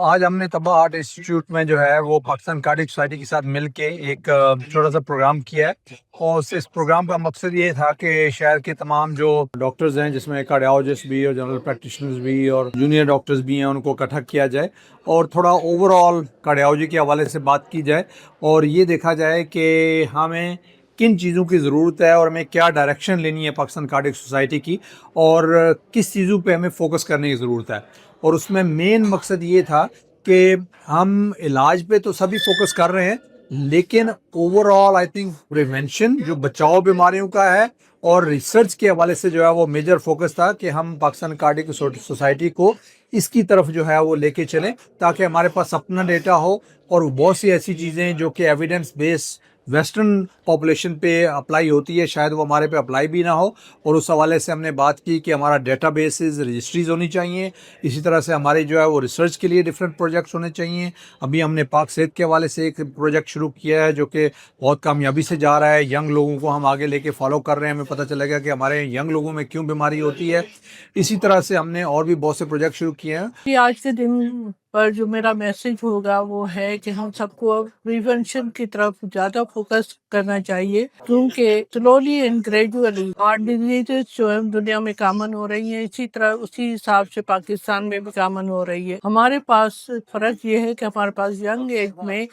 آج ہم نے طبع آرٹ انسٹیٹیوٹ میں جو ہے وہ پاکستان کارڈک سوسائٹی کے ساتھ مل کے ایک چھوٹا سا پروگرام کیا ہے، اور اس پروگرام کا مقصد یہ تھا کہ شہر کے تمام جو ڈاکٹرز ہیں، جس میں کارڈیالوجسٹ بھی اور جنرل پریکٹیشنرز بھی اور جونیئر ڈاکٹرز بھی ہیں، ان کو اکٹھا کیا جائے اور تھوڑا اوور آل کارڈیالوجی کے حوالے سے بات کی جائے، اور یہ دیکھا جائے کہ ہمیں کن چیزوں کی ضرورت ہے اور ہمیں کیا ڈائریکشن لینی ہے پاکستان کارڈک سوسائٹی کی، اور کس چیزوں پہ ہمیں فوکس کرنے کی ضرورت ہے۔ اور اس میں مین مقصد یہ تھا کہ ہم علاج پہ تو سبھی فوکس کر رہے ہیں، لیکن over all I think prevention جو بچاؤ بیماریوں کا ہے، اور ریسرچ کے حوالے سے جو ہے وہ میجر فوکس تھا کہ ہم پاکستان کارڈک سوسائٹی کو اس کی طرف جو ہے وہ لے کے چلیں، تاکہ ہمارے پاس اپنا ڈیٹا ہو، اور بہت سی ایسی چیزیں جو کہ ایویڈنس بیس ویسٹرن پاپولیشن پہ اپلائی ہوتی ہے، شاید وہ ہمارے پہ اپلائی بھی نہ ہو، اور اس حوالے سے ہم نے بات کی کہ ہمارا ڈیٹا بیسز رجسٹریز ہونی چاہیے، اسی طرح سے ہمارے جو ہے وہ ریسرچ کے لیے ڈفرینٹ پروجیکٹس ہونے چاہیے۔ ابھی ہم نے پاک صحت کے حوالے سے ایک پروجیکٹ شروع کیا ہے جو کہ بہت کامیابی سے جا رہا ہے، ینگ لوگوں کو ہم آگے لے کے فالو کر رہے ہیں، ہمیں پتہ چلے گا کہ ہمارے ینگ لوگوں میں کیوں بیماری ہوتی ہے۔ اسی طرح سے ہم نے اور بھی بہت سے پروجیکٹ شروع کیے ہیں۔ آج کے دن پر جو میرا میسج ہوگا وہ ہے کہ ہم سب کو پریونشن کی طرف زیادہ فوکس کرنا چاہیے، کیونکہ slowly and gradually heart diseases جو ہے دنیا میں کامن ہو رہی ہیں، اسی طرح اسی حساب سے پاکستان میں بھی کامن ہو رہی ہے۔ ہمارے پاس فرق یہ ہے کہ ہمارے پاس ینگ ایج میں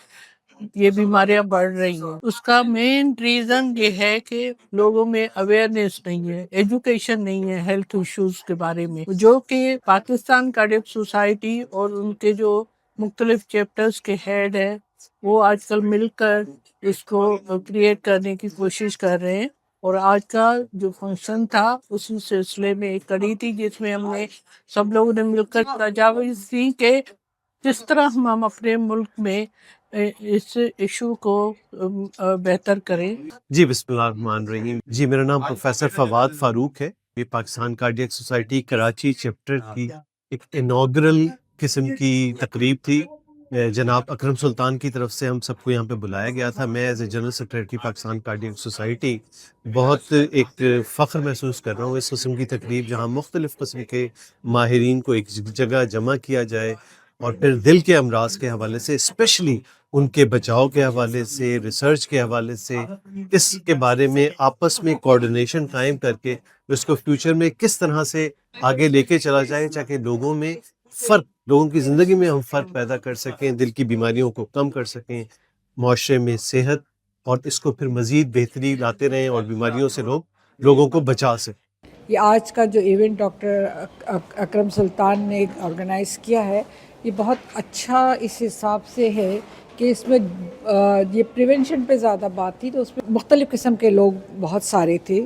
یہ بیماریاں بڑھ رہی ہیں۔ اس کا مین ریزن یہ ہے کہ لوگوں میں اویئرنیس نہیں ہے، ایجوکیشن نہیں ہے ہیلتھ ایشوز کے بارے میں، جو کہ پاکستان کارڈک سوسائٹی اور ان کے جو مختلف چیپٹرز کے ہیڈ ہیں وہ آج کل مل کر اس کو کریٹ کرنے کی کوشش کر رہے ہیں۔ اور آج کا جو فنکشن تھا اسی سلسلے میں ایک کڑی تھی جس میں ہم نے سب لوگوں نے مل کر تجاویز دی کہ کس طرح ہم اپنے ملک میں اس ایشو کو بہتر کریں۔ جی بسم اللہ الرحمن الرحیم۔ جی میرا نام پروفیسر فواد فاروق ہے۔ یہ Pakistan cardiac society Karachi chapter کی ایک انوگرل قسم کی تقریب تھی، جناب اکرم سلطان کی طرف سے ہم سب کو یہاں پہ بلایا گیا تھا۔ میں as a general secretary Pakistan cardiac society بہت ایک فخر محسوس کر رہا ہوں اس قسم کی تقریب جہاں مختلف قسم کے ماہرین کو ایک جگہ جمع کیا جائے، اور پھر دل کے امراض کے حوالے سے اسپیشلی ان کے بچاؤ کے حوالے سے، ریسرچ کے حوالے سے، اس کے بارے میں آپس میں کوارڈینیشن قائم کر کے اس کو فیوچر میں کس طرح سے آگے لے کے چلا جائے، تاکہ لوگوں کی زندگی میں ہم فرق پیدا کر سکیں، دل کی بیماریوں کو کم کر سکیں، معاشرے میں صحت، اور اس کو پھر مزید بہتری لاتے رہیں اور بیماریوں سے لوگوں کو بچا سکیں۔ یہ آج کا جو ایونٹ ڈاکٹر اکرم سلطان نے آرگنائز کیا ہے، یہ بہت اچھا اس حساب سے ہے کہ اس میں یہ پریونشن پہ زیادہ بات تھی، تو اس میں مختلف قسم کے لوگ بہت سارے تھے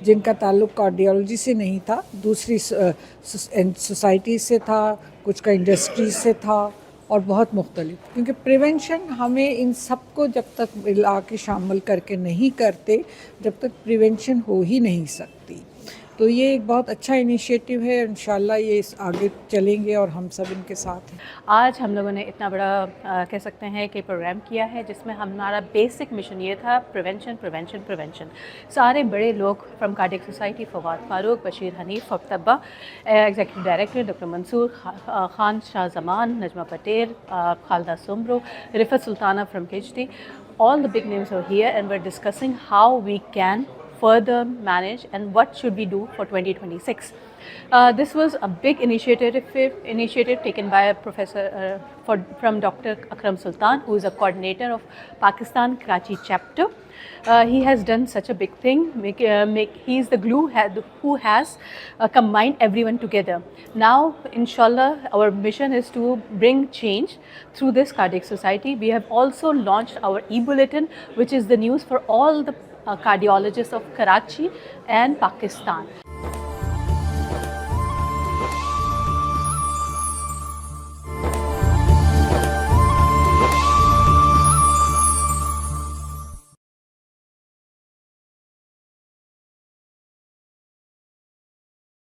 جن کا تعلق کارڈیالوجی سے نہیں تھا، دوسری سوسائٹی سے تھا، کچھ کا انڈسٹری سے تھا، اور بہت مختلف، کیونکہ پریونشن ہمیں ان سب کو جب تک ملا کے شامل کر کے نہیں کرتے، جب تک پریونشن ہو ہی نہیں سکتی۔ تو یہ ایک بہت اچھا انیشیٹو ہے، انشاءاللہ یہ آگے چلیں گے اور ہم سب ان کے ساتھ ہیں۔ آج ہم لوگوں نے اتنا بڑا کہہ سکتے ہیں کہ پروگرام کیا ہے جس میں ہمارا بیسک مشن یہ تھا پریونشن۔ سارے بڑے لوگ فرام کارڈک سوسائٹی، فواد فاروق، بشیر حنیف طبع، executive director doctor Mansoor Khan Shah زمان، نجمہ پٹیل، خالدہ سمرو، رفت سلطانہ from KHD، all the big names are here and we're discussing how we can further manage and what should we do for 2026. This was a big initiative taken by a professor from Dr. Akram Sultan, who is a coordinator of Pakistan Karachi chapter. He has done such a big thing. He is the glue who has combined everyone together. Now, inshallah, our mission is to bring change through this cardiac society. We have also launched our e-bulletin, which is the news for all the cardiologists of Karachi and Pakistan.